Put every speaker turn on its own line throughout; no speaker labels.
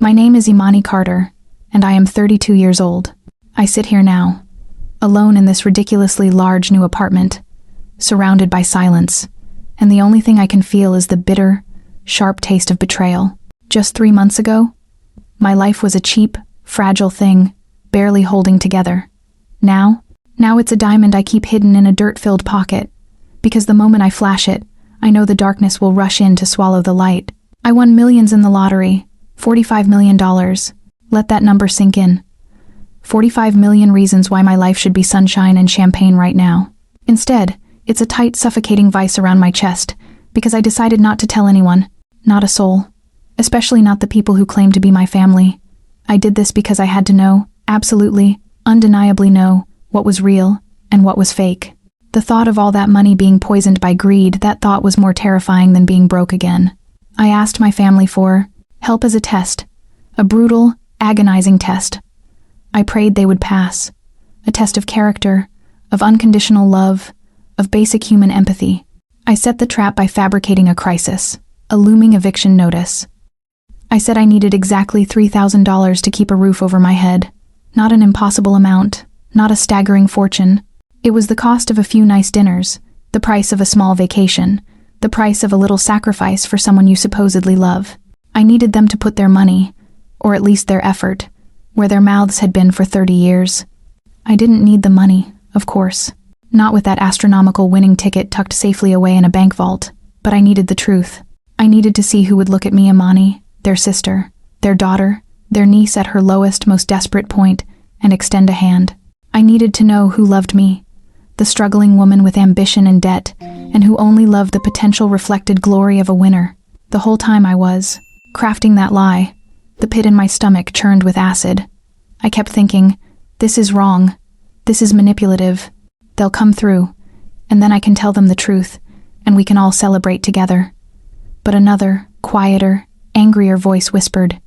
My name is Imani Carter, and I am 32 years old. I sit here now, alone in this ridiculously large new apartment, surrounded by silence, and the only thing I can feel is the bitter, sharp taste of betrayal. Just 3 months ago, my life was a cheap, fragile thing, barely holding together. Now it's a diamond I keep hidden in a dirt-filled pocket, because the moment I flash it, I know the darkness will rush in to swallow the light. I won millions in the lottery, $45 million. Let that number sink in. 45 million reasons why my life should be sunshine and champagne right now. Instead, it's a tight, suffocating vice around my chest, because I decided not to tell anyone, not a soul, especially not the people who claim to be my family. I did this because I had to know, absolutely, undeniably know, what was real and what was fake. The thought of all that money being poisoned by greed, that thought was more terrifying than being broke again. I asked my family for help as a test, a brutal, agonizing test. I prayed they would pass, a test of character, of unconditional love, of basic human empathy. I set the trap by fabricating a crisis, a looming eviction notice. I said I needed exactly $3,000 to keep a roof over my head, not an impossible amount, not a staggering fortune. It was the cost of a few nice dinners, the price of a small vacation, the price of a little sacrifice for someone you supposedly love. I needed them to put their money, or at least their effort, where their mouths had been for 30 years. I didn't need the money, of course, not with that astronomical winning ticket tucked safely away in a bank vault, but I needed the truth. I needed to see who would look at me, Imani, their sister, their daughter, their niece at her lowest, most desperate point, and extend a hand. I needed to know who loved me, the struggling woman with ambition and debt, and who only loved the potential reflected glory of a winner. The whole time I was crafting that lie, the pit in my stomach churned with acid. I kept thinking, this is wrong, this is manipulative. They'll come through, and then I can tell them the truth, and we can all celebrate together. But another, quieter, angrier voice whispered,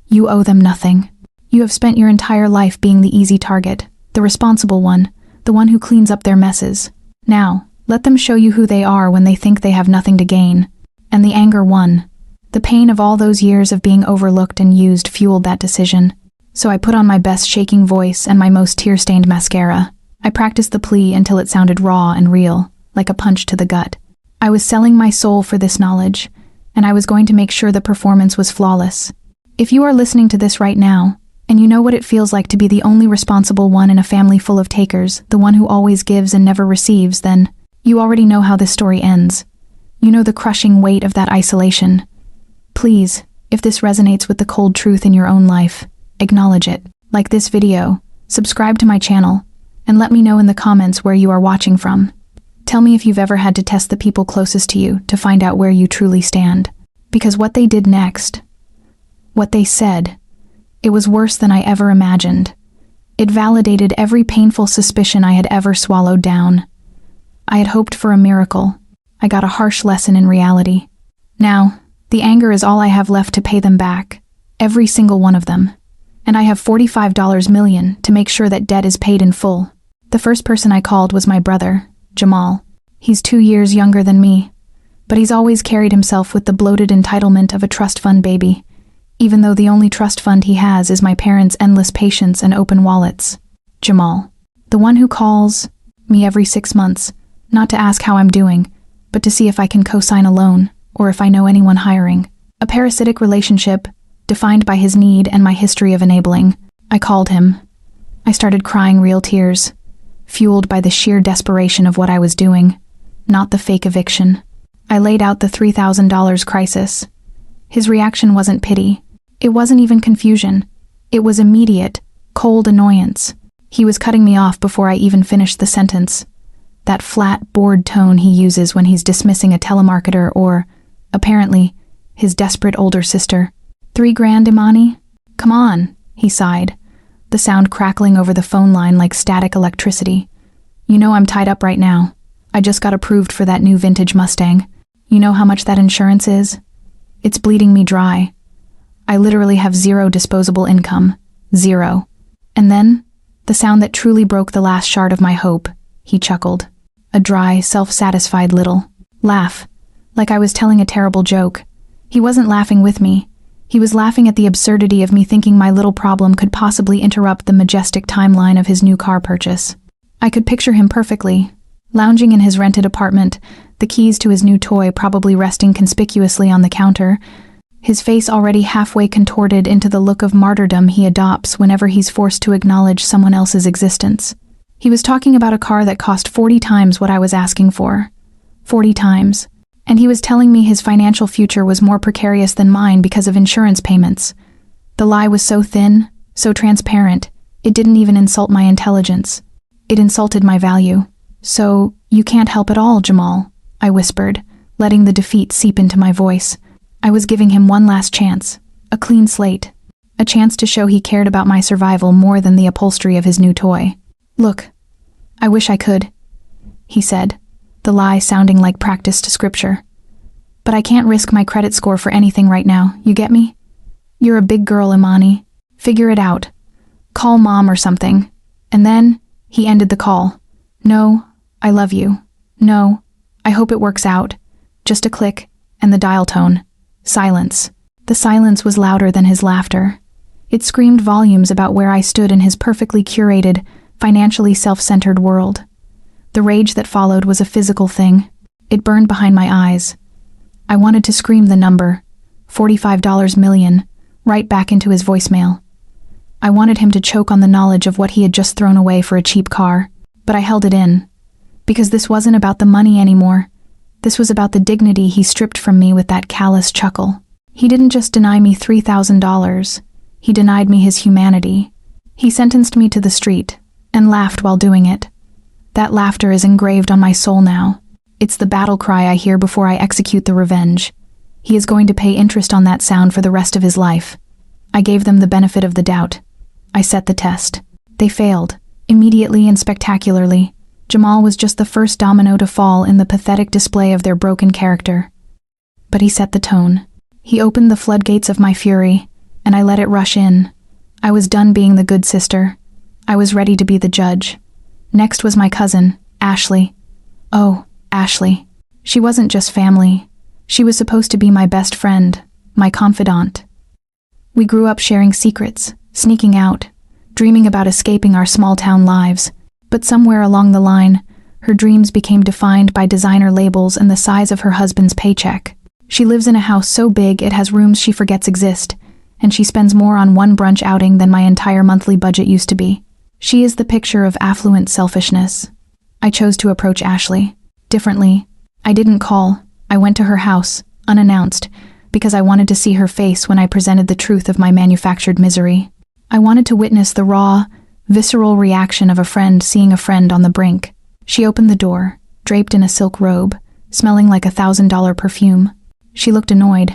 "You owe them nothing. You have spent your entire life being the easy target, the responsible one, the one who cleans up their messes. Now, let them show you who they are when they think they have nothing to gain." And the anger won. The pain of all those years of being overlooked and used fueled that decision. So I put on my best shaking voice and my most tear-stained mascara. I practiced the plea until it sounded raw and real, like a punch to the gut. I was selling my soul for this knowledge, and I was going to make sure the performance was flawless. If you are listening to this right now, and you know what it feels like to be the only responsible one in a family full of takers, the one who always gives and never receives, then you already know how this story ends. You know the crushing weight of that isolation. Please, if this resonates with the cold truth in your own life, acknowledge it. Like this video, subscribe to my channel, and let me know in the comments where you are watching from. Tell me if you've ever had to test the people closest to you to find out where you truly stand. Because what they did next, what they said, it was worse than I ever imagined. It validated every painful suspicion I had ever swallowed down. I had hoped for a miracle. I got a harsh lesson in reality. Now, the anger is all I have left to pay them back, every single one of them. And I have $45 million to make sure that debt is paid in full. The first person I called was my brother, Jamal. He's 2 years younger than me, but he's always carried himself with the bloated entitlement of a trust fund baby, even though the only trust fund he has is my parents' endless patience and open wallets. Jamal, the one who calls me every 6 months, not to ask how I'm doing, but to see if I can co-sign a loan, or if I know anyone hiring. A parasitic relationship, defined by his need and my history of enabling. I called him. I started crying real tears, fueled by the sheer desperation of what I was doing, not the fake eviction. I laid out the $3,000 crisis. His reaction wasn't pity. It wasn't even confusion. It was immediate, cold annoyance. He was cutting me off before I even finished the sentence. That flat, bored tone he uses when he's dismissing a telemarketer or, apparently, his desperate older sister. $3 grand, Imani? Come on, he sighed, the sound crackling over the phone line like static electricity. You know I'm tied up right now. I just got approved for that new vintage Mustang. You know how much that insurance is? It's bleeding me dry. I literally have zero disposable income. Zero. And then, the sound that truly broke the last shard of my hope, he chuckled. A dry, self-satisfied little laugh, like I was telling a terrible joke. He wasn't laughing with me. He was laughing at the absurdity of me thinking my little problem could possibly interrupt the majestic timeline of his new car purchase. I could picture him perfectly, lounging in his rented apartment, the keys to his new toy probably resting conspicuously on the counter, his face already halfway contorted into the look of martyrdom he adopts whenever he's forced to acknowledge someone else's existence. He was talking about a car that cost 40 times what I was asking for. 40 times. And he was telling me his financial future was more precarious than mine because of insurance payments. The lie was so thin, so transparent, it didn't even insult my intelligence. It insulted my value. "So, you can't help at all, Jamal," I whispered, letting the defeat seep into my voice. I was giving him one last chance, a clean slate, a chance to show he cared about my survival more than the upholstery of his new toy. "Look, I wish I could," he said, the lie sounding like practiced scripture. "But I can't risk my credit score for anything right now, you get me? You're a big girl, Imani. Figure it out. Call mom or something." And then, he ended the call. "No, I love you. No, I hope it works out." Just a click, and the dial tone. Silence. The silence was louder than his laughter. It screamed volumes about where I stood in his perfectly curated, financially self-centered world. The rage that followed was a physical thing. It burned behind my eyes. I wanted to scream the number, $45 million, right back into his voicemail. I wanted him to choke on the knowledge of what he had just thrown away for a cheap car, but I held it in. Because this wasn't about the money anymore. This was about the dignity he stripped from me with that callous chuckle. He didn't just deny me $3,000. He denied me his humanity. He sentenced me to the street, and laughed while doing it. That laughter is engraved on my soul now. It's the battle cry I hear before I execute the revenge. He is going to pay interest on that sound for the rest of his life. I gave them the benefit of the doubt. I set the test. They failed, immediately and spectacularly. Jamal was just the first domino to fall in the pathetic display of their broken character. But he set the tone. He opened the floodgates of my fury, and I let it rush in. I was done being the good sister. I was ready to be the judge. Next was my cousin, Ashley. Oh, Ashley. She wasn't just family. She was supposed to be my best friend, my confidant. We grew up sharing secrets, sneaking out, dreaming about escaping our small-town lives. But somewhere along the line, her dreams became defined by designer labels and the size of her husband's paycheck. She lives in a house so big it has rooms she forgets exist, and she spends more on one brunch outing than my entire monthly budget used to be. She is the picture of affluent selfishness. I chose to approach Ashley differently. I didn't call. I went to her house, unannounced, because I wanted to see her face when I presented the truth of my manufactured misery. I wanted to witness the raw, visceral reaction of a friend seeing a friend on the brink. She opened the door, draped in a silk robe, smelling like $1,000 perfume. She looked annoyed,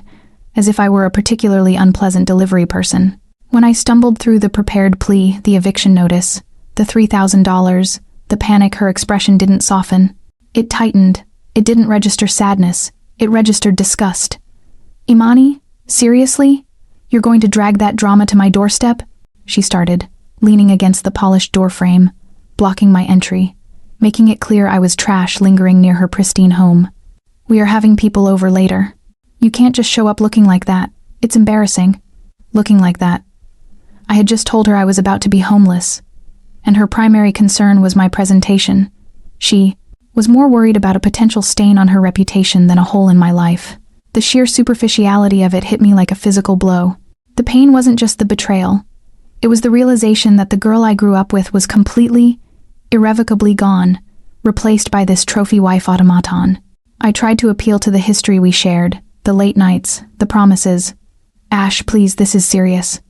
as if I were a particularly unpleasant delivery person. When I stumbled through the prepared plea, the eviction notice, the $3,000, the panic, her expression didn't soften. It tightened. It didn't register sadness. It registered disgust. "Imani, seriously? You're going to drag that drama to my doorstep?" she started, leaning against the polished doorframe, blocking my entry, making it clear I was trash lingering near her pristine home. "We are having people over later. You can't just show up looking like that. It's embarrassing." Looking like that. I had just told her I was about to be homeless, and her primary concern was my presentation. She was more worried about a potential stain on her reputation than a hole in my life. The sheer superficiality of it hit me like a physical blow. The pain wasn't just the betrayal. It was the realization that the girl I grew up with was completely, irrevocably gone, replaced by this trophy wife automaton. I tried to appeal to the history we shared, the late nights, the promises. "Ash, please, this is serious.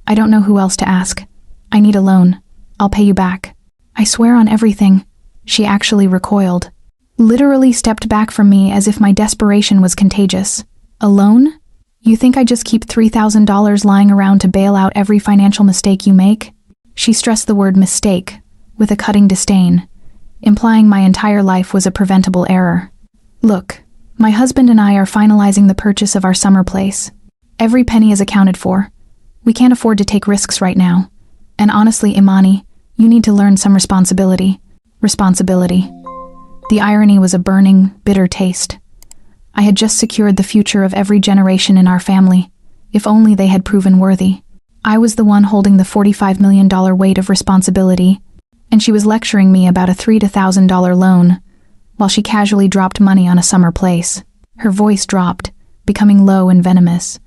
I don't know who else to ask. I need a loan. I'll pay you back. I swear on everything." She actually recoiled, literally stepped back from me as if my desperation was contagious. "A loan? You think I just keep $3,000 lying around to bail out every financial mistake you make?" She stressed the word mistake with a cutting disdain, implying my entire life was a preventable error. "Look, my husband and I are finalizing the purchase of our summer place. Every penny is accounted for. We can't afford to take risks right now. And honestly, Imani, you need to learn some responsibility." Responsibility. The irony was a burning, bitter taste. I had just secured the future of every generation in our family, If only they had proven worthy. I was the one holding the $45 million weight of responsibility, and she was lecturing me about a $3,000 to $1,000 loan, while she casually dropped money on a summer place. Her voice dropped, becoming low and venomous.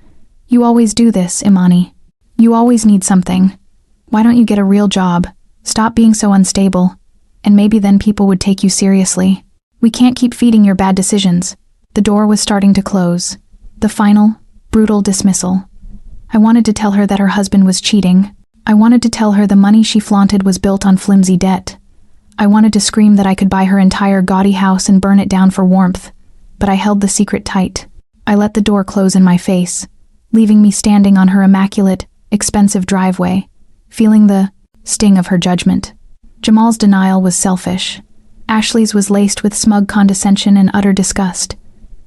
"You always do this, Imani. You always need something. Why don't you get a real job? Stop being so unstable, and maybe then people would take you seriously. We can't keep feeding your bad decisions." The door was starting to close. The final, brutal dismissal. I wanted to tell her that her husband was cheating. I wanted to tell her the money she flaunted was built on flimsy debt. I wanted to scream that I could buy her entire gaudy house and burn it down for warmth, but I held the secret tight. I let the door close in my face, leaving me standing on her immaculate, expensive driveway, feeling the sting of her judgment. Jamal's denial was selfish. Ashley's was laced with smug condescension and utter disgust.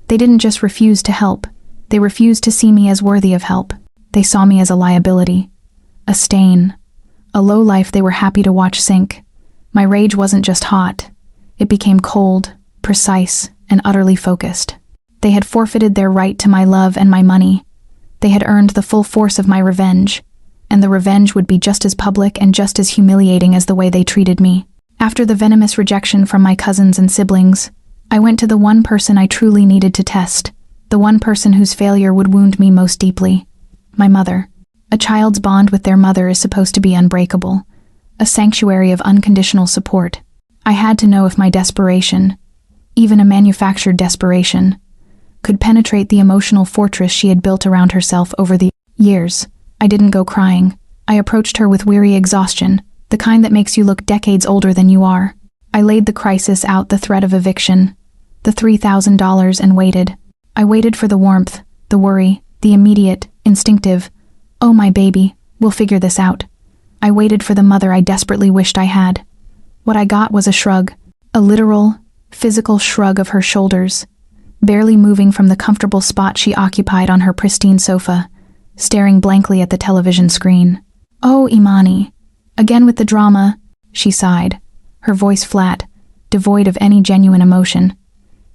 They didn't just refuse to help, they refused to see me as worthy of help. They saw me as a liability, a stain, a lowlife they were happy to watch sink. My rage wasn't just hot. It became cold, precise, and utterly focused. They had forfeited their right to my love and my money. They had earned the full force of my revenge, and the revenge would be just as public and just as humiliating as the way they treated me. After the venomous rejection from my cousins and siblings, I went to the one person I truly needed to test, the one person whose failure would wound me most deeply. My mother. A child's bond with their mother is supposed to be unbreakable, a sanctuary of unconditional support. I had to know if my desperation, even a manufactured desperation, could penetrate the emotional fortress she had built around herself over the years. I didn't go crying. I approached her with weary exhaustion, the kind that makes you look decades older than you are. I laid the crisis out, the threat of eviction, the $3,000, and waited. I waited for the warmth, the worry, the immediate, instinctive, "Oh, my baby, we'll figure this out." I waited for the mother I desperately wished I had. What I got was a shrug, a literal, physical shrug of her shoulders, barely moving from the comfortable spot she occupied on her pristine sofa, staring blankly at the television screen. "Oh, Imani. Again with the drama," she sighed, her voice flat, devoid of any genuine emotion.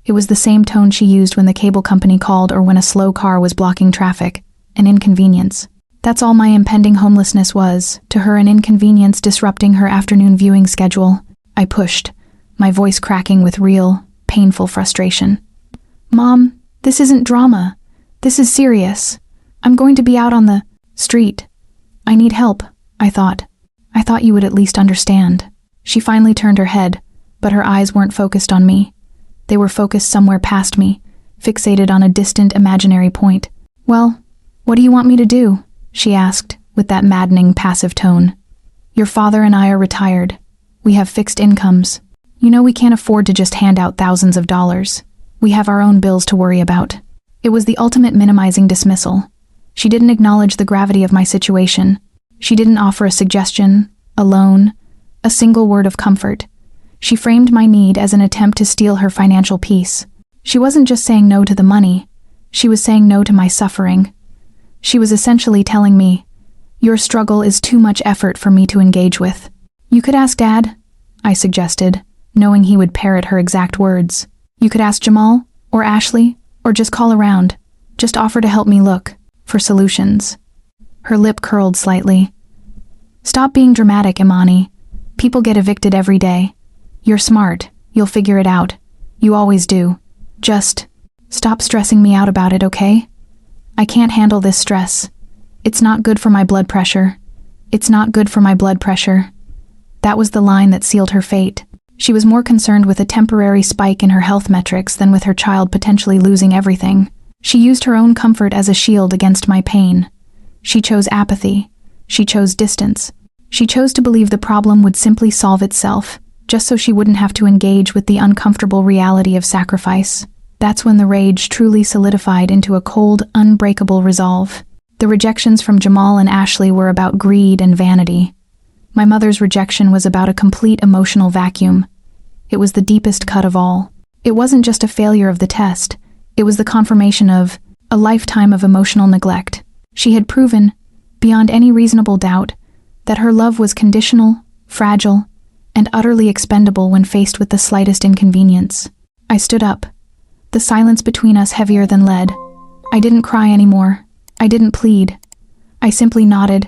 It was the same tone she used when the cable company called or when a slow car was blocking traffic, an inconvenience. That's all my impending homelessness was, to her an inconvenience disrupting her afternoon viewing schedule. I pushed, my voice cracking with real, painful frustration. "Mom, this isn't drama. This is serious. I'm going to be out on the street. I need help," I thought. "I thought you would at least understand." She finally turned her head, but her eyes weren't focused on me. They were focused somewhere past me, fixated on a distant imaginary point. "Well, what do you want me to do?" she asked, with that maddening passive tone. "Your father and I are retired. We have fixed incomes. You know we can't afford to just hand out thousands of dollars. We have our own bills to worry about." It was the ultimate minimizing dismissal. She didn't acknowledge the gravity of my situation. She didn't offer a suggestion, a loan, a single word of comfort. She framed my need as an attempt to steal her financial peace. She wasn't just saying no to the money. She was saying no to my suffering. She was essentially telling me, "Your struggle is too much effort for me to engage with." "You could ask Dad," I suggested, knowing he would parrot her exact words. "You could ask Jamal, or Ashley, or just call around. Just offer to help me look for solutions." Her lip curled slightly. "Stop being dramatic, Imani. People get evicted every day. You're smart. You'll figure it out. You always do. Just stop stressing me out about it, okay? I can't handle this stress. It's not good for my blood pressure. It's not good for my blood pressure." That was the line that sealed her fate. She was more concerned with a temporary spike in her health metrics than with her child potentially losing everything. She used her own comfort as a shield against my pain. She chose apathy. She chose distance. She chose to believe the problem would simply solve itself, just so she wouldn't have to engage with the uncomfortable reality of sacrifice. That's when the rage truly solidified into a cold, unbreakable resolve. The rejections from Jamal and Ashley were about greed and vanity. My mother's rejection was about a complete emotional vacuum. It was the deepest cut of all. It wasn't just a failure of the test. It was the confirmation of a lifetime of emotional neglect. She had proven, beyond any reasonable doubt, that her love was conditional, fragile, and utterly expendable when faced with the slightest inconvenience. I stood up, the silence between us heavier than lead. I didn't cry anymore. I didn't plead. I simply nodded,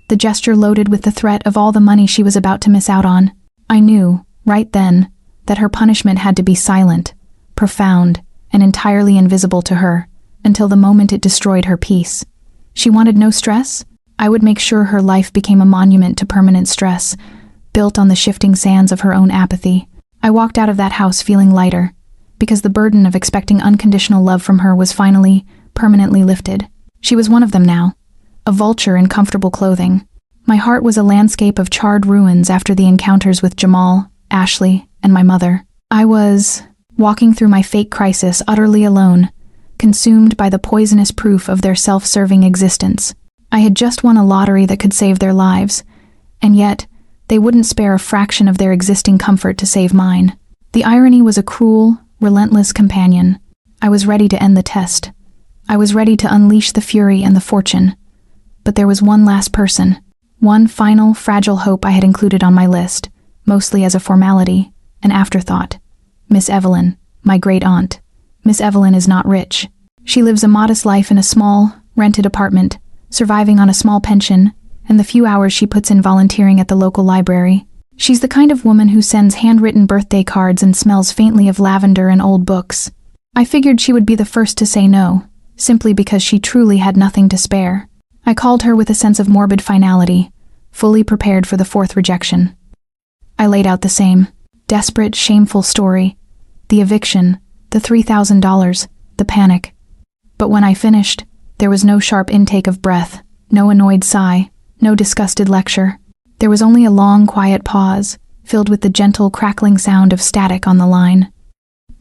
the gesture loaded with the threat of all the money she was about to miss out on. I knew, right then, that her punishment had to be silent, profound, and entirely invisible to her, until the moment it destroyed her peace. She wanted no stress? I would make sure her life became a monument to permanent stress, built on the shifting sands of her own apathy. I walked out of that house feeling lighter, because the burden of expecting unconditional love from her was finally, permanently lifted. She was one of them now, a vulture in comfortable clothing. My heart was a landscape of charred ruins after the encounters with Jamal, Ashley, and my mother. I was walking through my fake crisis utterly alone, consumed by the poisonous proof of their self-serving existence. I had just won a lottery that could save their lives, and yet they wouldn't spare a fraction of their existing comfort to save mine. The irony was a cruel, relentless companion. I was ready to end the test. I was ready to unleash the fury and the fortune. But there was one last person, one final, fragile hope I had included on my list, mostly as a formality, an afterthought. Miss Evelyn, my great-aunt. Miss Evelyn is not rich. She lives a modest life in a small, rented apartment, surviving on a small pension, and the few hours she puts in volunteering at the local library. She's the kind of woman who sends handwritten birthday cards and smells faintly of lavender and old books. I figured she would be the first to say no, simply because she truly had nothing to spare. I called her with a sense of morbid finality, fully prepared for the fourth rejection. I laid out the same, desperate, shameful story. The eviction, the $3,000, the panic. But when I finished, there was no sharp intake of breath, no annoyed sigh, no disgusted lecture. There was only a long, quiet pause, filled with the gentle, crackling sound of static on the line.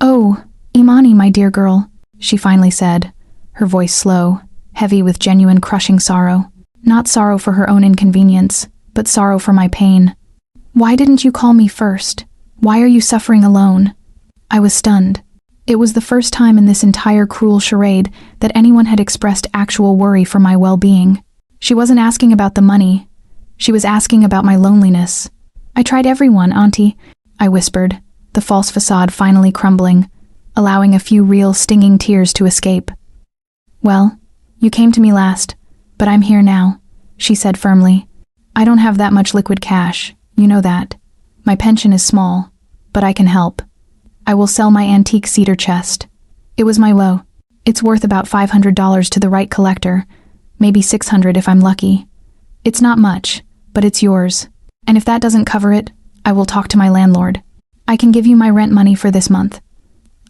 "Oh, Imani, my dear girl," she finally said, her voice slow, heavy with genuine crushing sorrow. Not sorrow for her own inconvenience, but sorrow for my pain. "Why didn't you call me first? Why are you suffering alone?" I was stunned. It was the first time in this entire cruel charade that anyone had expressed actual worry for my well-being. She wasn't asking about the money. She was asking about my loneliness. "I tried everyone, Auntie," I whispered, the false facade finally crumbling, allowing a few real stinging tears to escape. "Well, you came to me last, but I'm here now," she said firmly. "I don't have that much liquid cash, you know that. My pension is small, but I can help. I will sell my antique cedar chest. It was my low. It's worth about $500 to the right collector, maybe $600 if I'm lucky. It's not much, but it's yours. And if that doesn't cover it, I will talk to my landlord. I can give you my rent money for this month.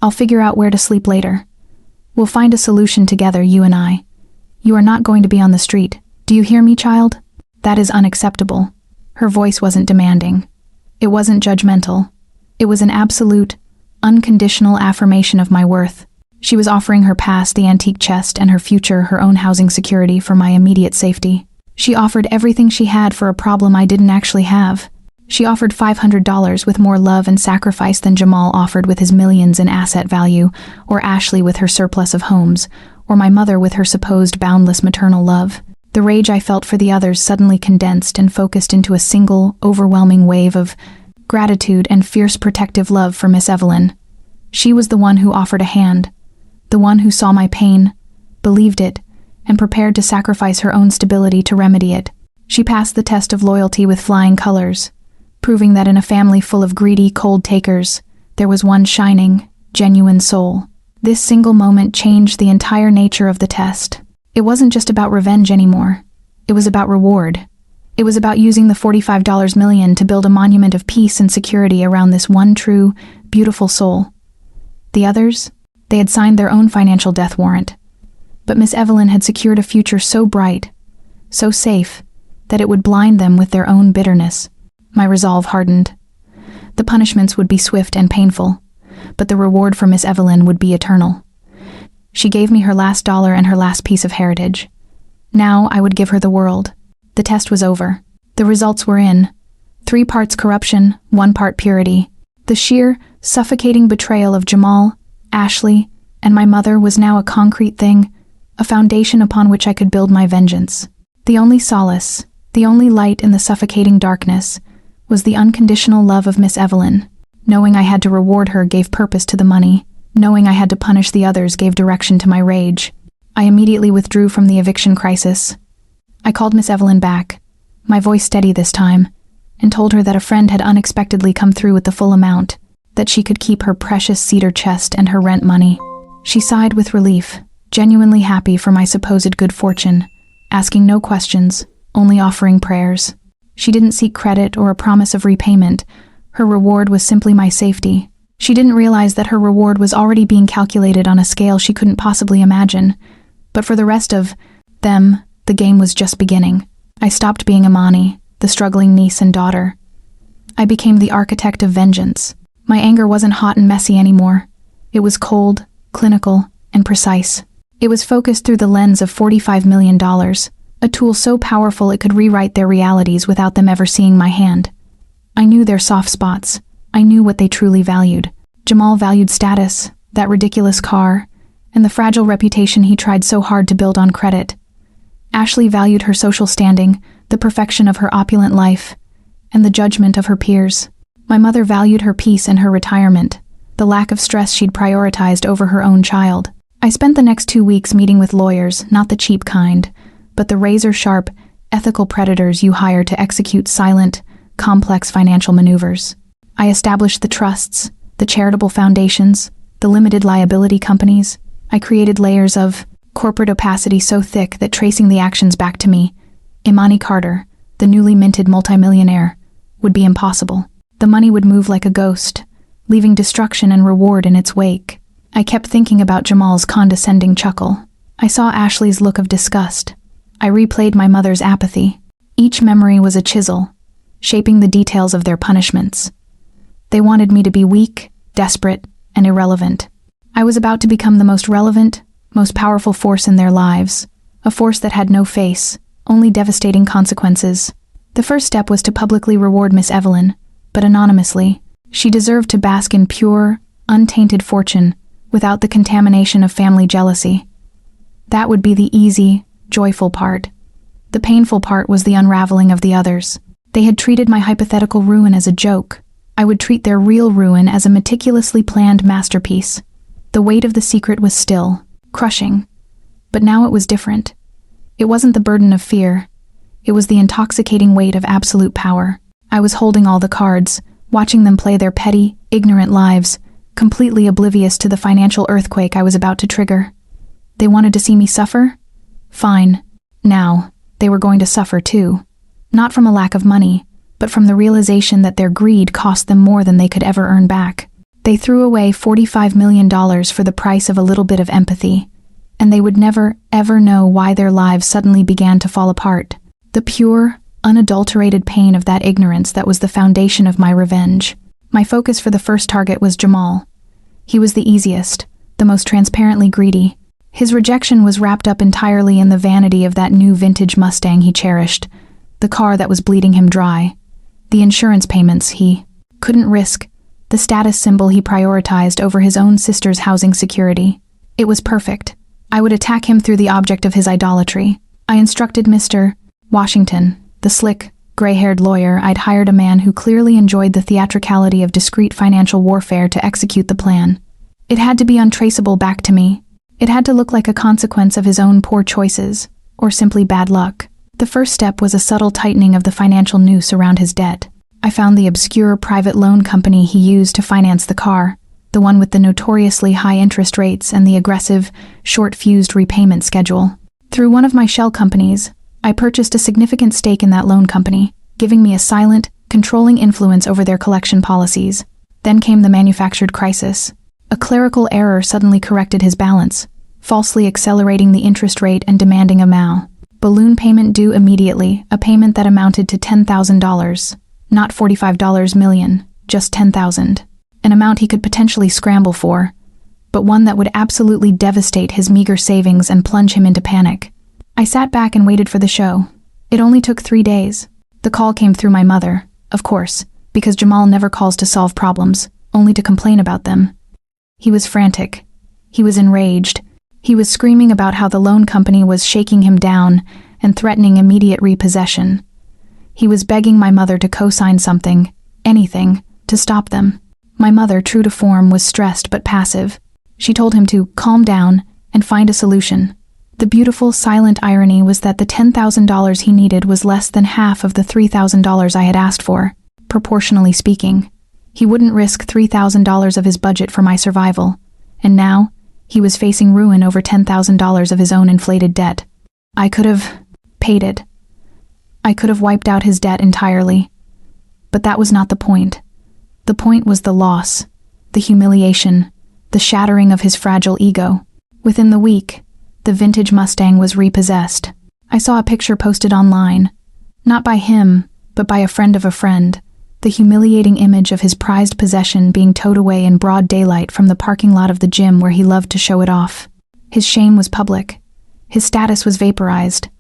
I'll figure out where to sleep later. We'll find a solution together, you and I. You are not going to be on the street. Do you hear me, child? That is unacceptable." Her voice wasn't demanding. It wasn't judgmental. It was an absolute, unconditional affirmation of my worth. She was offering her past, the antique chest, and her future, her own housing security, for my immediate safety. She offered everything she had for a problem I didn't actually have. She offered $500 with more love and sacrifice than Jamal offered with his millions in asset value, or Ashley with her surplus of homes, or my mother with her supposed boundless maternal love. The rage I felt for the others suddenly condensed and focused into a single, overwhelming wave of gratitude and fierce protective love for Miss Evelyn. She was the one who offered a hand, the one who saw my pain, believed it, and prepared to sacrifice her own stability to remedy it. She passed the test of loyalty with flying colors, proving that in a family full of greedy, cold takers, there was one shining, genuine soul. This single moment changed the entire nature of the test. It wasn't just about revenge anymore. It was about reward. It was about using the $45 million to build a monument of peace and security around this one true, beautiful soul. The others? They had signed their own financial death warrant. But Miss Evelyn had secured a future so bright, so safe, that it would blind them with their own bitterness. My resolve hardened. The punishments would be swift and painful, but the reward for Miss Evelyn would be eternal. She gave me her last dollar and her last piece of heritage. Now I would give her the world. The test was over. The results were in. 3 parts corruption, 1 part purity. The sheer, suffocating betrayal of Jamal, Ashley, and my mother was now a concrete thing, a foundation upon which I could build my vengeance. The only solace, the only light in the suffocating darkness, was the unconditional love of Miss Evelyn. Knowing I had to reward her gave purpose to the money. Knowing I had to punish the others gave direction to my rage. I immediately withdrew from the eviction crisis. I called Miss Evelyn back, my voice steady this time, and told her that a friend had unexpectedly come through with the full amount, that she could keep her precious cedar chest and her rent money. She sighed with relief, genuinely happy for my supposed good fortune, asking no questions, only offering prayers. She didn't seek credit or a promise of repayment. Her reward was simply my safety. She didn't realize that her reward was already being calculated on a scale she couldn't possibly imagine. But for the rest of them, the game was just beginning. I stopped being Imani, the struggling niece and daughter. I became the architect of vengeance. My anger wasn't hot and messy anymore. It was cold, clinical, and precise. It was focused through the lens of $45 million, a tool so powerful it could rewrite their realities without them ever seeing my hand. I knew their soft spots. I knew what they truly valued. Jamal valued status, that ridiculous car, and the fragile reputation he tried so hard to build on credit. Ashley valued her social standing, the perfection of her opulent life, and the judgment of her peers. My mother valued her peace and her retirement, the lack of stress she'd prioritized over her own child. I spent the next 2 weeks meeting with lawyers, not the cheap kind, but the razor-sharp, ethical predators you hire to execute silent, complex financial maneuvers. I established the trusts, the charitable foundations, the limited liability companies. I created layers of corporate opacity so thick that tracing the actions back to me, Imani Carter, the newly minted multimillionaire, would be impossible. The money would move like a ghost, leaving destruction and reward in its wake. I kept thinking about Jamal's condescending chuckle. I saw Ashley's look of disgust. I replayed my mother's apathy. Each memory was a chisel, shaping the details of their punishments. They wanted me to be weak, desperate, and irrelevant. I was about to become the most relevant, most powerful force in their lives, a force that had no face, only devastating consequences. The first step was to publicly reward Miss Evelyn, but anonymously. She deserved to bask in pure, untainted fortune, without the contamination of family jealousy. That would be the easy, joyful part. The painful part was the unraveling of the others. They had treated my hypothetical ruin as a joke. I would treat their real ruin as a meticulously planned masterpiece. The weight of the secret was still, crushing. But now it was different. It wasn't the burden of fear. It was the intoxicating weight of absolute power. I was holding all the cards, watching them play their petty, ignorant lives, completely oblivious to the financial earthquake I was about to trigger. They wanted to see me suffer? Fine. Now, they were going to suffer too. Not from a lack of money, but from the realization that their greed cost them more than they could ever earn back. They threw away $45 million for the price of a little bit of empathy, and they would never, ever know why their lives suddenly began to fall apart. The pure, unadulterated pain of that ignorance that was the foundation of my revenge. My focus for the first target was Jamal. He was the easiest, the most transparently greedy. His rejection was wrapped up entirely in the vanity of that new vintage Mustang he cherished, the car that was bleeding him dry, the insurance payments he couldn't risk, the status symbol he prioritized over his own sister's housing security. It was perfect. I would attack him through the object of his idolatry. I instructed Mr. Washington, the slick, gray-haired lawyer I'd hired, a man who clearly enjoyed the theatricality of discreet financial warfare, to execute the plan. It had to be untraceable back to me. It had to look like a consequence of his own poor choices, or simply bad luck. The first step was a subtle tightening of the financial noose around his debt. I found the obscure private loan company he used to finance the car, the one with the notoriously high interest rates and the aggressive, short-fused repayment schedule. Through one of my shell companies, I purchased a significant stake in that loan company, giving me a silent, controlling influence over their collection policies. Then came the manufactured crisis. A clerical error suddenly corrected his balance, falsely accelerating the interest rate and demanding a balloon payment due immediately, a payment that amounted to $10,000, not $45 million, just $10,000. An amount he could potentially scramble for, but one that would absolutely devastate his meager savings and plunge him into panic. I sat back and waited for the show. It only took 3 days. The call came through my mother, of course, because Jamal never calls to solve problems, only to complain about them. He was frantic. He was enraged. He was screaming about how the loan company was shaking him down and threatening immediate repossession. He was begging my mother to co-sign something, anything, to stop them. My mother, true to form, was stressed but passive. She told him to calm down and find a solution. The beautiful, silent irony was that the $10,000 he needed was less than half of the $3,000 I had asked for, proportionally speaking. He wouldn't risk $3,000 of his budget for my survival, and now he was facing ruin over $10,000 of his own inflated debt. I could have paid it. I could have wiped out his debt entirely. But that was not the point. The point was the loss, the humiliation, the shattering of his fragile ego. Within the week, the vintage Mustang was repossessed. I saw a picture posted online, not by him, but by a friend of a friend, the humiliating image of his prized possession being towed away in broad daylight from the parking lot of the gym where he loved to show it off. His shame was public. His status was vaporized.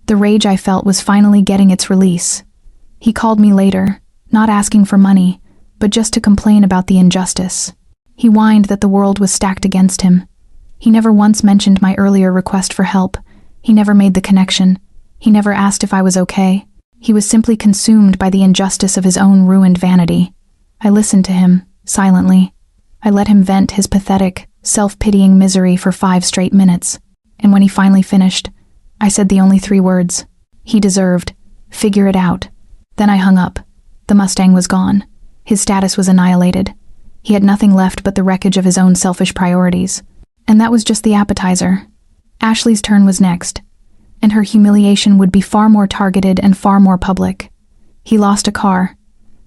The rage I felt was finally getting its release. He called me later, not asking for money, but just to complain about the injustice. He whined that the world was stacked against him. He never once mentioned my earlier request for help. He never made the connection. He never asked if I was okay. He was simply consumed by the injustice of his own ruined vanity. I listened to him, silently. I let him vent his pathetic, self-pitying misery for 5 straight minutes. And when he finally finished, I said the only 3 words. He deserved. Figure it out. Then I hung up. The Mustang was gone. His status was annihilated. He had nothing left but the wreckage of his own selfish priorities. And that was just the appetizer. Ashley's turn was next, and her humiliation would be far more targeted and far more public. He lost a car.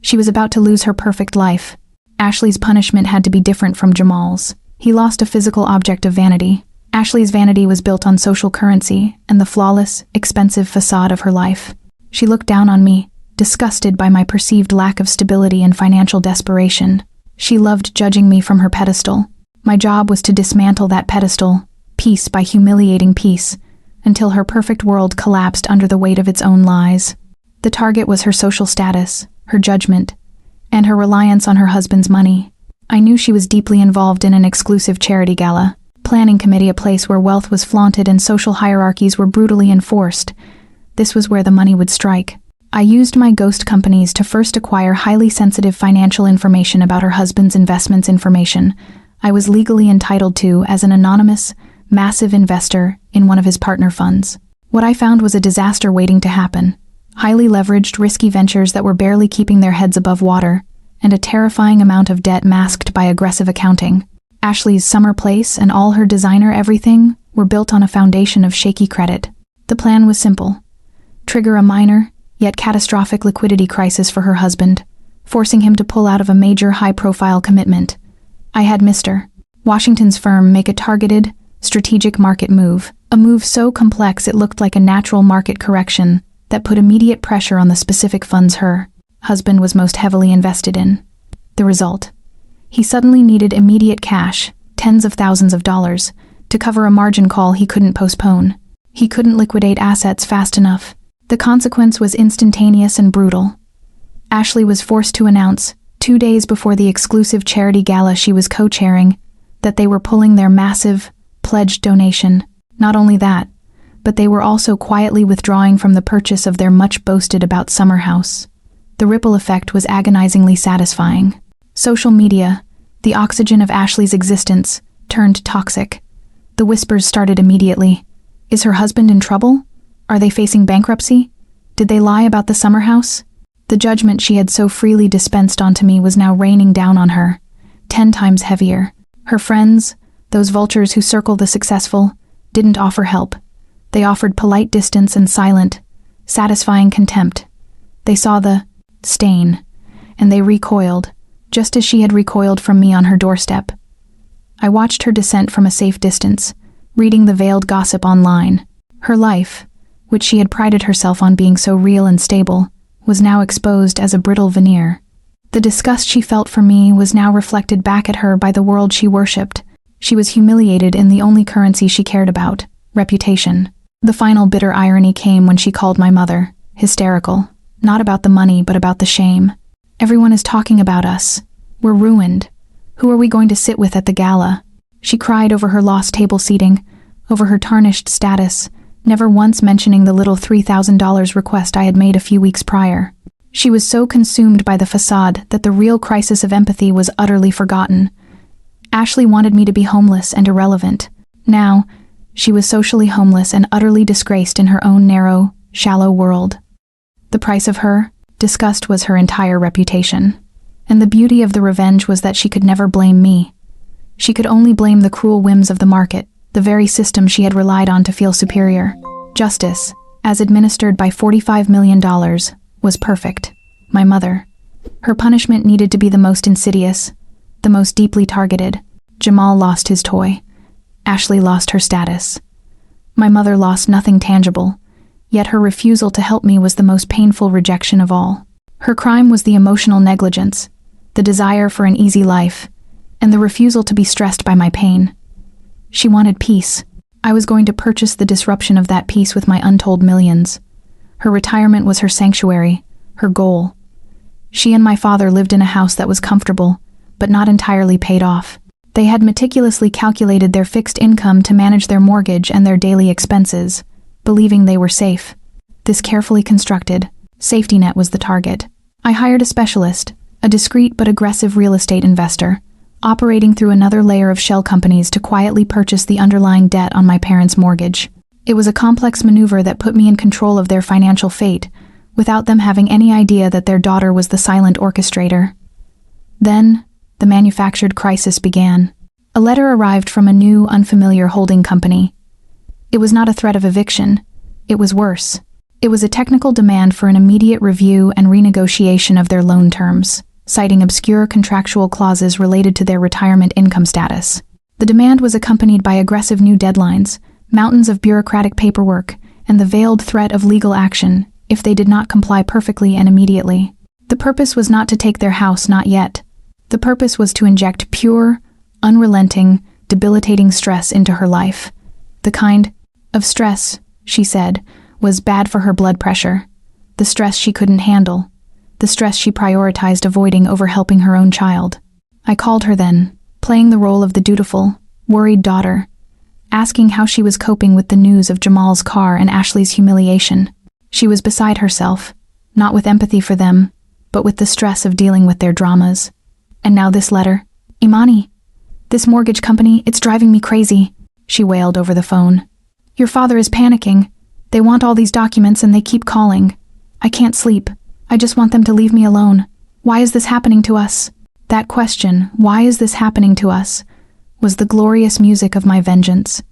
She was about to lose her perfect life. Ashley's punishment had to be different from Jamal's. He lost a physical object of vanity. Ashley's vanity was built on social currency and the flawless, expensive facade of her life. She looked down on me, disgusted by my perceived lack of stability and financial desperation. She loved judging me from her pedestal. My job was to dismantle that pedestal, piece by humiliating piece, until her perfect world collapsed under the weight of its own lies. The target was her social status, her judgment, and her reliance on her husband's money. I knew she was deeply involved in an exclusive charity gala, planning committee, a place where wealth was flaunted and social hierarchies were brutally enforced. This was where the money would strike. I used my ghost companies to first acquire highly sensitive financial information about her husband's investments, information I was legally entitled to as an anonymous, massive investor in one of his partner funds. What I found was a disaster waiting to happen. Highly leveraged, risky ventures that were barely keeping their heads above water, and a terrifying amount of debt masked by aggressive accounting. Ashley's summer place and all her designer everything were built on a foundation of shaky credit. The plan was simple. Trigger a minor, yet catastrophic liquidity crisis for her husband, forcing him to pull out of a major high-profile commitment. I had Mr. Washington's firm make a targeted, strategic market move, a move so complex it looked like a natural market correction that put immediate pressure on the specific funds her husband was most heavily invested in. The result? He suddenly needed immediate cash, tens of thousands of dollars, to cover a margin call he couldn't postpone. He couldn't liquidate assets fast enough. The consequence was instantaneous and brutal. Ashley was forced to announce, 2 days before the exclusive charity gala she was co-chairing, that they were pulling their massive, pledged donation. Not only that, but they were also quietly withdrawing from the purchase of their much-boasted-about summer house. The ripple effect was agonizingly satisfying. Social media, the oxygen of Ashley's existence, turned toxic. The whispers started immediately. Is her husband in trouble? Are they facing bankruptcy? Did they lie about the summer house? The judgment she had so freely dispensed onto me was now raining down on her, 10 times heavier. Her friends, those vultures who circle the successful, didn't offer help. They offered polite distance and silent, satisfying contempt. They saw the stain, and they recoiled, just as she had recoiled from me on her doorstep. I watched her descent from a safe distance, reading the veiled gossip online. Her life, which she had prided herself on being so real and stable, was now exposed as a brittle veneer. The disgust she felt for me was now reflected back at her by the world she worshipped. She was humiliated in the only currency she cared about, reputation. The final bitter irony came when she called my mother, hysterical, not about the money but about the shame. Everyone is talking about us. We're ruined. Who are we going to sit with at the gala? She cried over her lost table seating, over her tarnished status, never once mentioning the little $3,000 request I had made a few weeks prior. She was so consumed by the facade that the real crisis of empathy was utterly forgotten. Ashley wanted me to be homeless and irrelevant. Now, She was socially homeless and utterly disgraced in her own narrow, shallow world. The price of her disgust was her entire reputation. And the beauty of the revenge was that she could never blame me. She could only blame the cruel whims of the market, the very system she had relied on to feel superior. Justice, as administered by $45 million, was perfect. My mother. Her punishment needed to be the most insidious, the most deeply targeted. Jamal lost his toy. Ashley lost her status. My mother lost nothing tangible, yet her refusal to help me was the most painful rejection of all. Her crime was the emotional negligence, the desire for an easy life, and the refusal to be stressed by my pain. She wanted peace. I was going to purchase the disruption of that peace with my untold millions. Her retirement was her sanctuary, her goal. She and my father lived in a house that was comfortable, but not entirely paid off. They had meticulously calculated their fixed income to manage their mortgage and their daily expenses, believing they were safe. This carefully constructed safety net was the target. I hired a specialist, a discreet but aggressive real estate investor, operating through another layer of shell companies to quietly purchase the underlying debt on my parents' mortgage. It was a complex maneuver that put me in control of their financial fate, without them having any idea that their daughter was the silent orchestrator. Then, the manufactured crisis began. A letter arrived from a new, unfamiliar holding company. It was not a threat of eviction. It was worse. It was a technical demand for an immediate review and renegotiation of their loan terms, citing obscure contractual clauses related to their retirement income status. The demand was accompanied by aggressive new deadlines, mountains of bureaucratic paperwork, and the veiled threat of legal action if they did not comply perfectly and immediately. The purpose was not to take their house, not yet. The purpose was to inject pure, unrelenting, debilitating stress into her life. The kind of stress, she said, was bad for her blood pressure. The stress she couldn't handle. The stress she prioritized avoiding over helping her own child. I called her then, playing the role of the dutiful, worried daughter, asking how she was coping with the news of Jamal's car and Ashley's humiliation. She was beside herself, not with empathy for them, but with the stress of dealing with their dramas. And now this letter. Imani, this mortgage company, it's driving me crazy, she wailed over the phone. Your father is panicking. They want all these documents and they keep calling. I can't sleep. I just want them to leave me alone. Why is this happening to us? That question, why is this happening to us, was the glorious music of my vengeance.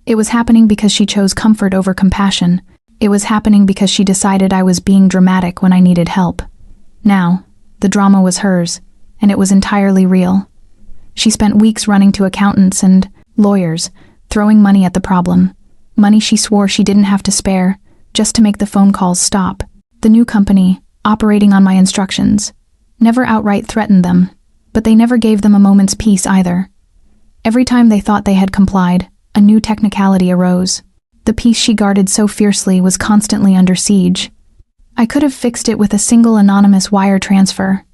It was happening because she chose comfort over compassion. It was happening because she decided I was being dramatic when I needed help. Now, the drama was hers, and it was entirely real. She spent weeks running to accountants and lawyers, throwing money at the problem. Money she swore she didn't have to spare, just to make the phone calls stop. The new company, operating on my instructions, never outright threatened them, but they never gave them a moment's peace either. Every time they thought they had complied, a new technicality arose. The peace she guarded so fiercely was constantly under siege. I could have fixed it with a single anonymous wire transfer,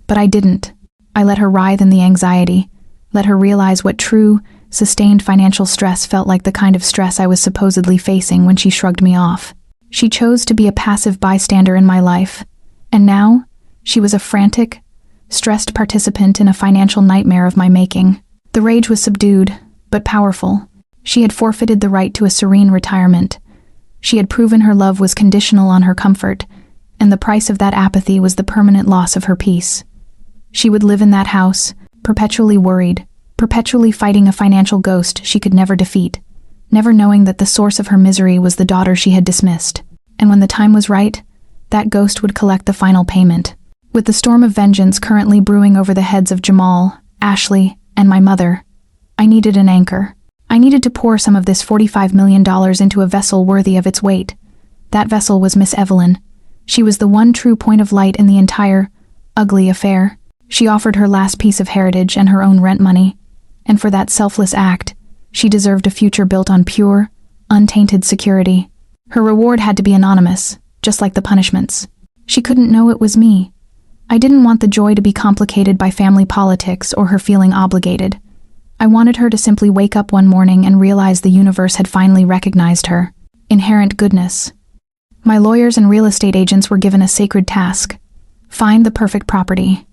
but I didn't. I let her writhe in the anxiety, let her realize what true, sustained financial stress felt like, the kind of stress I was supposedly facing when she shrugged me off. She chose to be a passive bystander in my life, and now she was a frantic, stressed participant in a financial nightmare of my making. The rage was subdued, but powerful. She had forfeited the right to a serene retirement. She had proven her love was conditional on her comfort, and the price of that apathy was the permanent loss of her peace. She would live in that house, perpetually worried, perpetually fighting a financial ghost she could never defeat, never knowing that the source of her misery was the daughter she had dismissed. And when the time was right, that ghost would collect the final payment. With the storm of vengeance currently brewing over the heads of Jamal, Ashley, and my mother, I needed an anchor. I needed to pour some of this $45 million into a vessel worthy of its weight. That vessel was Miss Evelyn. She was the one true point of light in the entire, ugly affair. She offered her last piece of heritage and her own rent money, and for that selfless act, she deserved a future built on pure, untainted security. Her reward had to be anonymous, just like the punishments. She couldn't know it was me. I didn't want the joy to be complicated by family politics or her feeling obligated. I wanted her to simply wake up one morning and realize the universe had finally recognized her inherent goodness. My lawyers and real estate agents were given a sacred task: find the perfect property.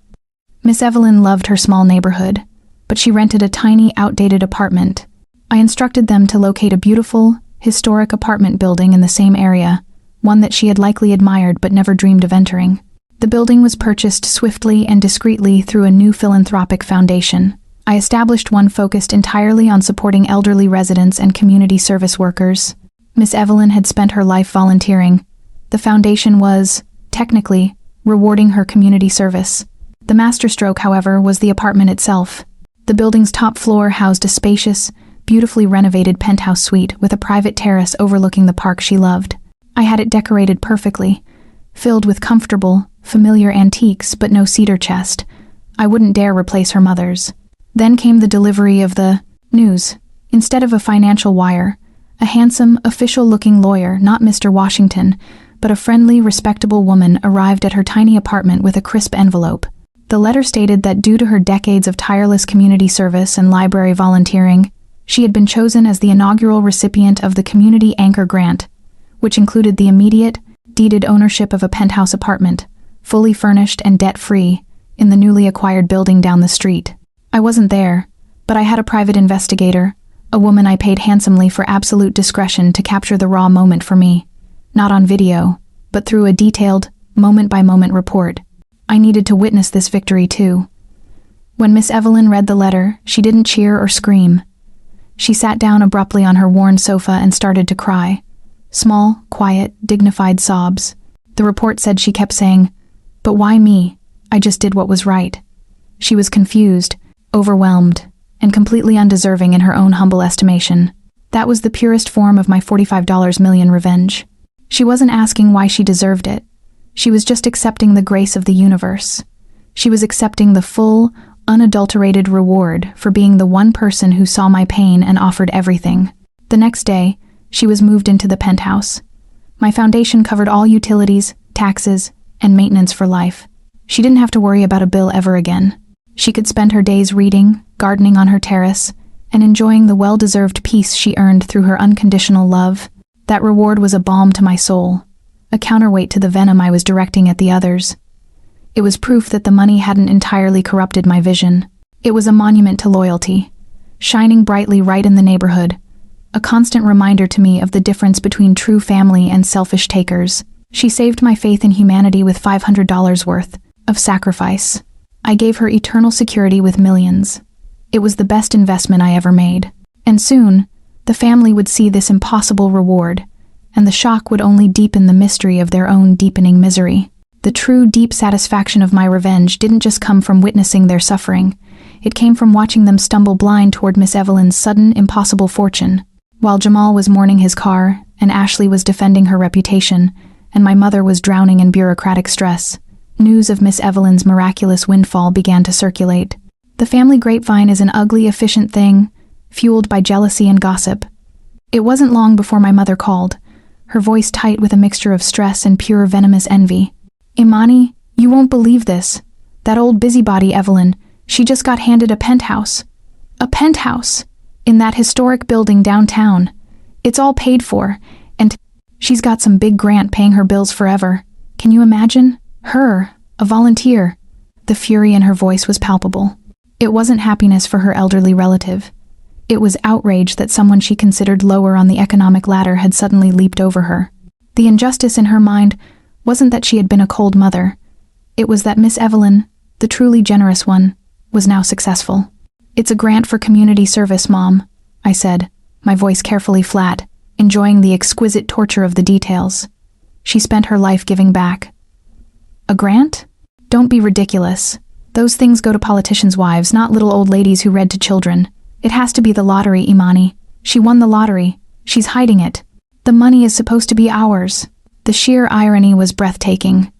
Miss Evelyn loved her small neighborhood, but she rented a tiny, outdated apartment. I instructed them to locate a beautiful, historic apartment building in the same area, one that she had likely admired but never dreamed of entering. The building was purchased swiftly and discreetly through a new philanthropic foundation. I established one focused entirely on supporting elderly residents and community service workers. Miss Evelyn had spent her life volunteering. The foundation was, technically, rewarding her community service. The masterstroke, however, was the apartment itself. The building's top floor housed a spacious, beautifully renovated penthouse suite with a private terrace overlooking the park she loved. I had it decorated perfectly, filled with comfortable, familiar antiques but no cedar chest. I wouldn't dare replace her mother's. Then came the delivery of the news. Instead of a financial wire, a handsome, official-looking lawyer, not Mr. Washington, but a friendly, respectable woman arrived at her tiny apartment with a crisp envelope. The letter stated that due to her decades of tireless community service and library volunteering, she had been chosen as the inaugural recipient of the Community Anchor Grant, which included the immediate, deeded ownership of a penthouse apartment, fully furnished and debt-free, in the newly acquired building down the street. I wasn't there, but I had a private investigator, a woman I paid handsomely for absolute discretion to capture the raw moment for me. Not on video, but through a detailed, moment-by-moment report. I needed to witness this victory too. When Miss Evelyn read the letter, she didn't cheer or scream. She sat down abruptly on her worn sofa and started to cry. Small, quiet, dignified sobs. The report said she kept saying, "But why me? I just did what was right." She was confused, overwhelmed, and completely undeserving in her own humble estimation. That was the purest form of my $45 million revenge. She wasn't asking why she deserved it. She was just accepting the grace of the universe. She was accepting the full, unadulterated reward for being the one person who saw my pain and offered everything. The next day, she was moved into the penthouse. My foundation covered all utilities, taxes, and maintenance for life. She didn't have to worry about a bill ever again. She could spend her days reading, gardening on her terrace, and enjoying the well-deserved peace she earned through her unconditional love. That reward was a balm to my soul, a counterweight to the venom I was directing at the others. It was proof that the money hadn't entirely corrupted my vision. It was a monument to loyalty, shining brightly right in the neighborhood, a constant reminder to me of the difference between true family and selfish takers. She saved my faith in humanity with $500 worth of sacrifice. I gave her eternal security with millions. It was the best investment I ever made. And soon, the family would see this impossible reward, and the shock would only deepen the mystery of their own deepening misery. The true, deep satisfaction of my revenge didn't just come from witnessing their suffering. It came from watching them stumble blind toward Miss Evelyn's sudden, impossible fortune. While Jamal was mourning his car, and Ashley was defending her reputation, and my mother was drowning in bureaucratic stress, news of Miss Evelyn's miraculous windfall began to circulate. The family grapevine is an ugly, efficient thing, fueled by jealousy and gossip. It wasn't long before my mother called, her voice tight with a mixture of stress and pure venomous envy. "Imani, you won't believe this. That old busybody Evelyn, she just got handed a penthouse. A penthouse! In that historic building downtown. It's all paid for, and she's got some big grant paying her bills forever. Can you imagine? Her, a volunteer." The fury in her voice was palpable. It wasn't happiness for her elderly relative. It was outrage that someone she considered lower on the economic ladder had suddenly leaped over her. The injustice in her mind wasn't that she had been a cold mother. It was that Miss Evelyn, the truly generous one, was now successful. "It's a grant for community service, Mom," I said, my voice carefully flat, enjoying the exquisite torture of the details. "She spent her life giving back." "A grant? Don't be ridiculous. Those things go to politicians' wives, not little old ladies who read to children. It has to be the lottery, Imani. She won the lottery. She's hiding it. The money is supposed to be ours." The sheer irony was breathtaking.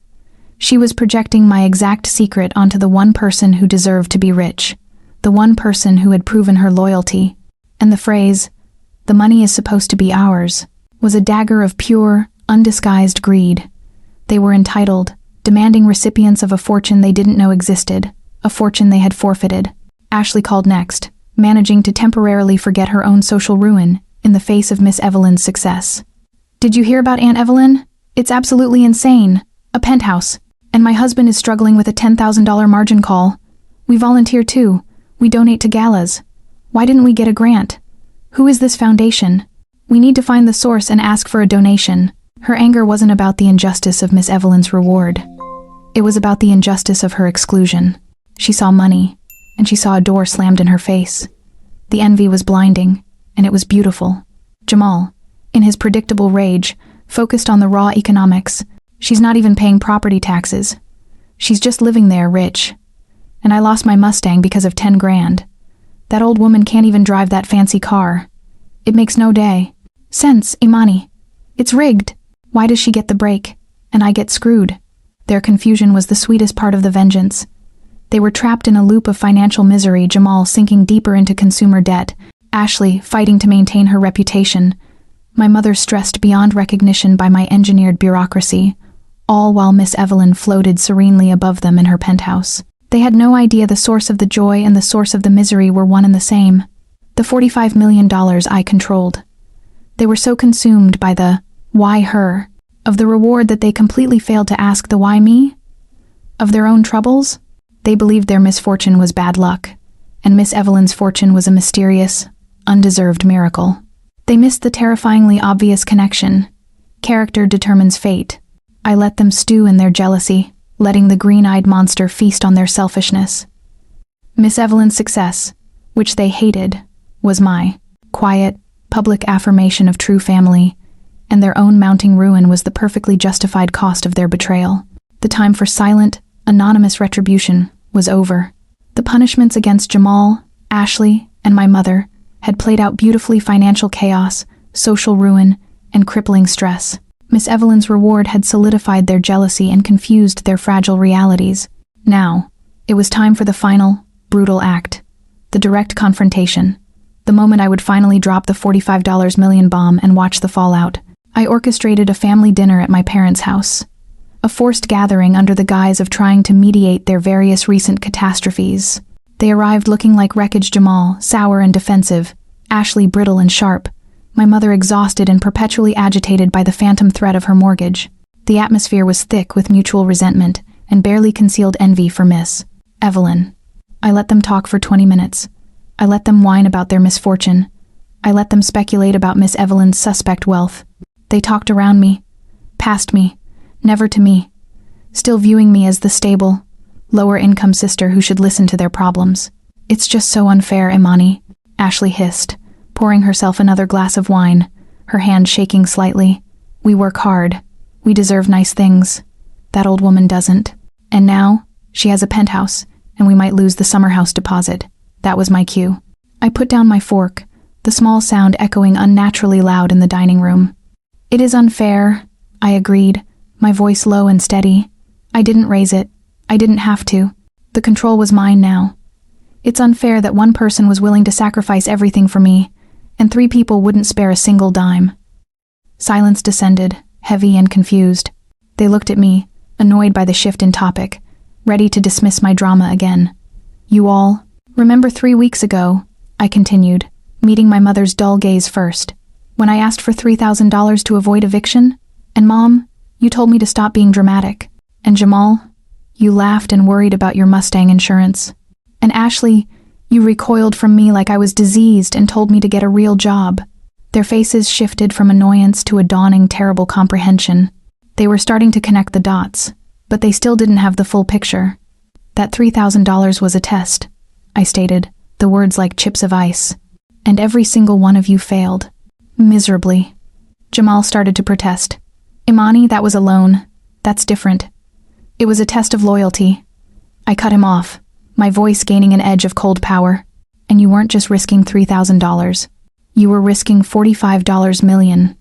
She was projecting my exact secret onto the one person who deserved to be rich, the one person who had proven her loyalty. And the phrase, "the money is supposed to be ours," was a dagger of pure, undisguised greed. They were entitled, demanding recipients of a fortune they didn't know existed, a fortune they had forfeited. Ashley called next, managing to temporarily forget her own social ruin in the face of Miss Evelyn's success. "Did you hear about Aunt Evelyn? It's absolutely insane. A penthouse. And my husband is struggling with a $10,000 margin call. We volunteer too. We donate to galas. Why didn't we get a grant? Who is this foundation? We need to find the source and ask for a donation. Her anger wasn't about the injustice of Miss Evelyn's reward. It was about the injustice of her exclusion. She saw money, and she saw a door slammed in her face. The envy was blinding, and it was beautiful. Jamal, in his predictable rage, focused on the raw economics. She's not even paying property taxes. She's just living there rich. And I lost my Mustang because of 10 grand. That old woman can't even drive that fancy car. It makes no sense, Imani. It's rigged. Why does she get the break, and I get screwed? Their confusion was the sweetest part of the vengeance. They were trapped in a loop of financial misery, Jamal sinking deeper into consumer debt, Ashley fighting to maintain her reputation, my mother stressed beyond recognition by my engineered bureaucracy, all while Miss Evelyn floated serenely above them in her penthouse. They had no idea the source of the joy and the source of the misery were one and the same. The $45 million I controlled. They were so consumed by the why her of the reward that they completely failed to ask the why me? Of their own troubles? They believed their misfortune was bad luck, and Miss Evelyn's fortune was a mysterious, undeserved miracle. They missed the terrifyingly obvious connection. Character determines fate. I let them stew in their jealousy, letting the green-eyed monster feast on their selfishness. Miss Evelyn's success, which they hated, was my quiet, public affirmation of true family, and their own mounting ruin was the perfectly justified cost of their betrayal. The time for silent, anonymous retribution was over. The punishments against Jamal, Ashley, and my mother had played out beautifully: financial chaos, social ruin, and crippling stress. Miss Evelyn's reward had solidified their jealousy and confused their fragile realities. Now, it was time for the final, brutal act. The direct confrontation. The moment I would finally drop the $45 million bomb and watch the fallout. I orchestrated a family dinner at my parents' house. A forced gathering under the guise of trying to mediate their various recent catastrophes. They arrived looking like wreckage: Jamal, sour and defensive, Ashley brittle and sharp, my mother exhausted and perpetually agitated by the phantom threat of her mortgage. The atmosphere was thick with mutual resentment and barely concealed envy for Miss Evelyn. I let them talk for 20 minutes. I let them whine about their misfortune. I let them speculate about Miss Evelyn's suspect wealth. They talked around me, past me, never to me, still viewing me as the stable, lower-income sister who should listen to their problems. It's just so unfair, Imani, Ashley hissed, pouring herself another glass of wine, her hand shaking slightly. We work hard. We deserve nice things. That old woman doesn't. And now, she has a penthouse, and we might lose the summer house deposit. That was my cue. I put down my fork, the small sound echoing unnaturally loud in the dining room. It is unfair, I agreed, my voice low and steady. I didn't raise it. I didn't have to. The control was mine now. It's unfair that one person was willing to sacrifice everything for me, and 3 people wouldn't spare a single dime. Silence descended, heavy and confused. They looked at me, annoyed by the shift in topic, ready to dismiss my drama again. You all, remember 3 weeks ago, I continued, meeting my mother's dull gaze first, when I asked for $3,000 to avoid eviction? And Mom, you told me to stop being dramatic. And Jamal, you laughed and worried about your Mustang insurance. And Ashley, you recoiled from me like I was diseased and told me to get a real job. Their faces shifted from annoyance to a dawning terrible comprehension. They were starting to connect the dots, but they still didn't have the full picture. That $3,000 was a test, I stated, the words like chips of ice. And every single one of you failed. Miserably. Jamal started to protest. Imani, that was a loan. That's different. It was a test of loyalty. I cut him off, my voice gaining an edge of cold power. And you weren't just risking $3,000. You were risking $45 million.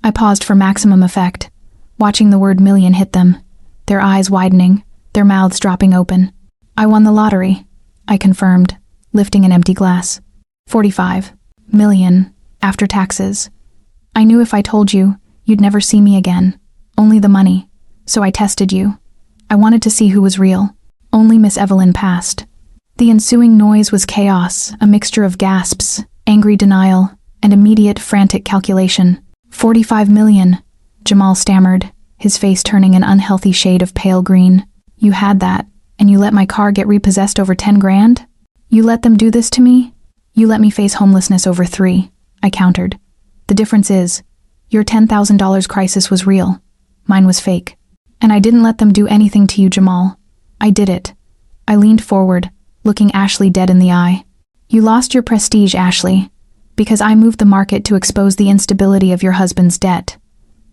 I paused for maximum effect, watching the word million hit them, their eyes widening, their mouths dropping open. I won the lottery, I confirmed, lifting an empty glass. 45 million, after taxes. I knew if I told you, you'd never see me again. Only the money. So I tested you. I wanted to see who was real. Only Miss Evelyn passed. The ensuing noise was chaos, a mixture of gasps, angry denial, and immediate frantic calculation. 45 million, Jamal stammered, his face turning an unhealthy shade of pale green. You had that, and you let my car get repossessed over 10 grand? You let them do this to me? You let me face homelessness over 3. I countered. The difference is, your $10,000 crisis was real. Mine was fake. And I didn't let them do anything to you, Jamal. I did it. I leaned forward, looking Ashley dead in the eye. You lost your prestige, Ashley, because I moved the market to expose the instability of your husband's debt.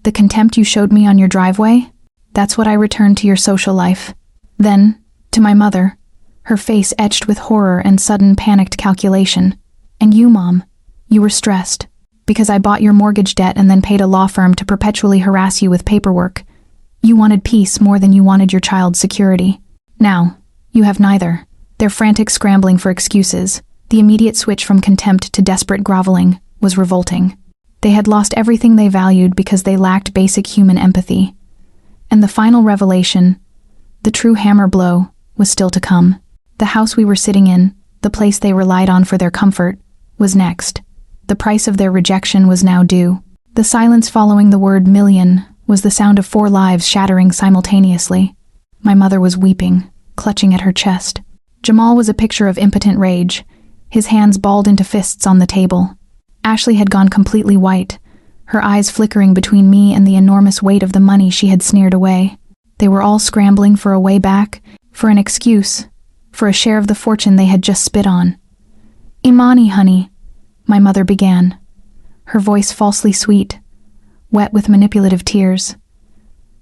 The contempt you showed me on your driveway? That's what I returned to your social life. Then, to my mother, her face etched with horror and sudden panicked calculation. And you, Mom, you were stressed, because I bought your mortgage debt and then paid a law firm to perpetually harass you with paperwork. You wanted peace more than you wanted your child's security. Now, you have neither. Their frantic scrambling for excuses, the immediate switch from contempt to desperate groveling, was revolting. They had lost everything they valued because they lacked basic human empathy. And the final revelation, the true hammer blow, was still to come. The house we were sitting in, the place they relied on for their comfort, was next. The price of their rejection was now due. The silence following the word million was the sound of 4 lives shattering simultaneously. My mother was weeping, clutching at her chest. Jamal was a picture of impotent rage, his hands balled into fists on the table. Ashley had gone completely white, her eyes flickering between me and the enormous weight of the money she had sneered away. They were all scrambling for a way back, for an excuse, for a share of the fortune they had just spit on. Imani, honey, my mother began, her voice falsely sweet, wet with manipulative tears.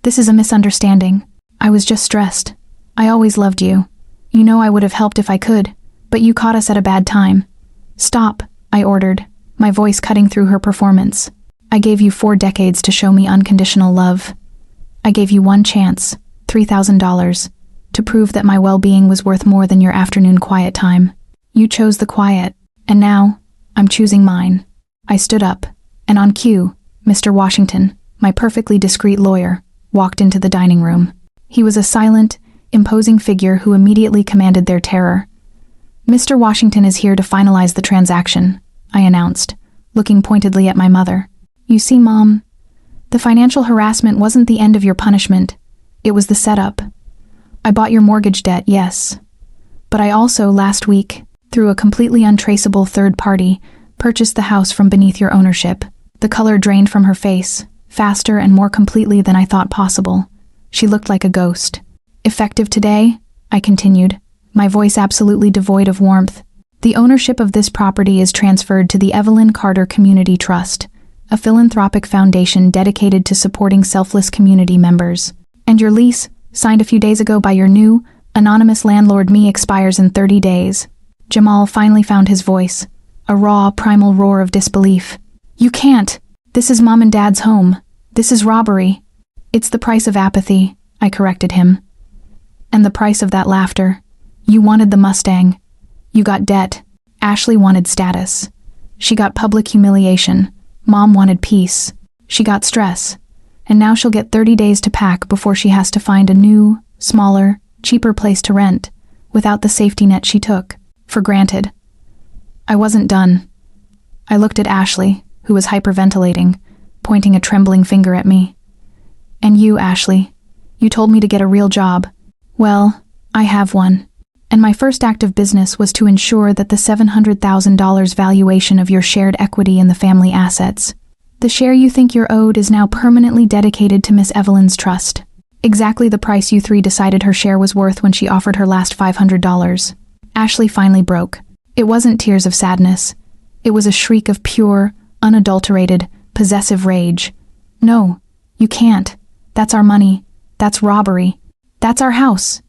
This is a misunderstanding. I was just stressed. I always loved you. You know I would have helped if I could, but you caught us at a bad time. Stop, I ordered, my voice cutting through her performance. I gave you 4 decades to show me unconditional love. I gave you one chance, $3,000, to prove that my well-being was worth more than your afternoon quiet time. You chose the quiet, and now, I'm choosing mine. I stood up, and on cue, Mr. Washington, my perfectly discreet lawyer, walked into the dining room. He was a silent, imposing figure who immediately commanded their terror. Mr. Washington is here to finalize the transaction, I announced, looking pointedly at my mother. You see, Mom, the financial harassment wasn't the end of your punishment. It was the setup. I bought your mortgage debt, yes. But I also, last week, through a completely untraceable third party, purchased the house from beneath your ownership. The color drained from her face, faster and more completely than I thought possible. She looked like a ghost. Effective today, I continued, my voice absolutely devoid of warmth. The ownership of this property is transferred to the Evelyn Carter Community Trust, a philanthropic foundation dedicated to supporting selfless community members. And your lease, signed a few days ago by your new, anonymous landlord me, expires in 30 days. Jamal finally found his voice, a raw, primal roar of disbelief. You can't. This is Mom and Dad's home. This is robbery. It's the price of apathy, I corrected him. And the price of that laughter. You wanted the Mustang. You got debt. Ashley wanted status. She got public humiliation. Mom wanted peace. She got stress. And now she'll get 30 days to pack before she has to find a new, smaller, cheaper place to rent, without the safety net she took for granted. I wasn't done. I looked at Ashley, who was hyperventilating, pointing a trembling finger at me. And you, Ashley, you told me to get a real job. Well, I have one. And my first act of business was to ensure that the $700,000 valuation of your shared equity in the family assets, the share you think you're owed, is now permanently dedicated to Miss Evelyn's trust. Exactly the price you 3 decided her share was worth when she offered her last $500. Ashley finally broke. It wasn't tears of sadness. It was a shriek of pure, unadulterated, possessive rage. No, you can't. That's our money. That's robbery. That's our house.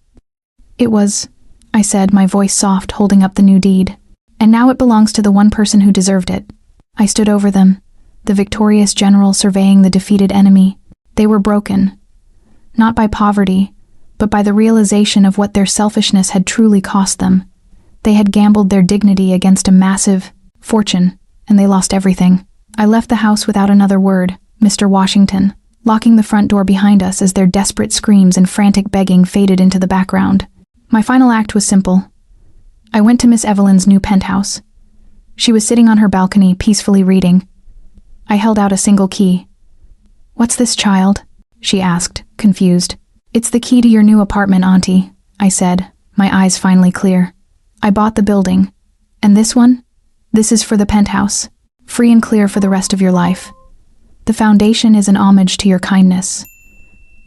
It was, I said, my voice soft, holding up the new deed. And now it belongs to the one person who deserved it. I stood over them, the victorious general surveying the defeated enemy. They were broken. Not by poverty, but by the realization of what their selfishness had truly cost them. They had gambled their dignity against a massive fortune, and they lost everything. I left the house without another word, Mr. Washington, locking the front door behind us as their desperate screams and frantic begging faded into the background. My final act was simple. I went to Miss Evelyn's new penthouse. She was sitting on her balcony, peacefully reading. I held out a single key. "What's this, child?" she asked, confused. "It's the key to your new apartment, Auntie," I said, my eyes finally clear. "I bought the building. And this one? This is for the penthouse." free and clear for the rest of your life. The foundation is an homage to your kindness.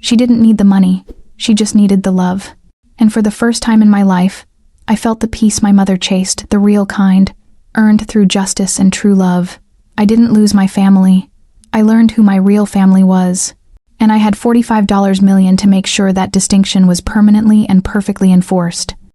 She didn't need the money, she just needed the love. And for the first time in my life, I felt the peace my mother chased, the real kind, earned through justice and true love. I didn't lose my family. I learned who my real family was. And I had $45 million to make sure that distinction was permanently and perfectly enforced.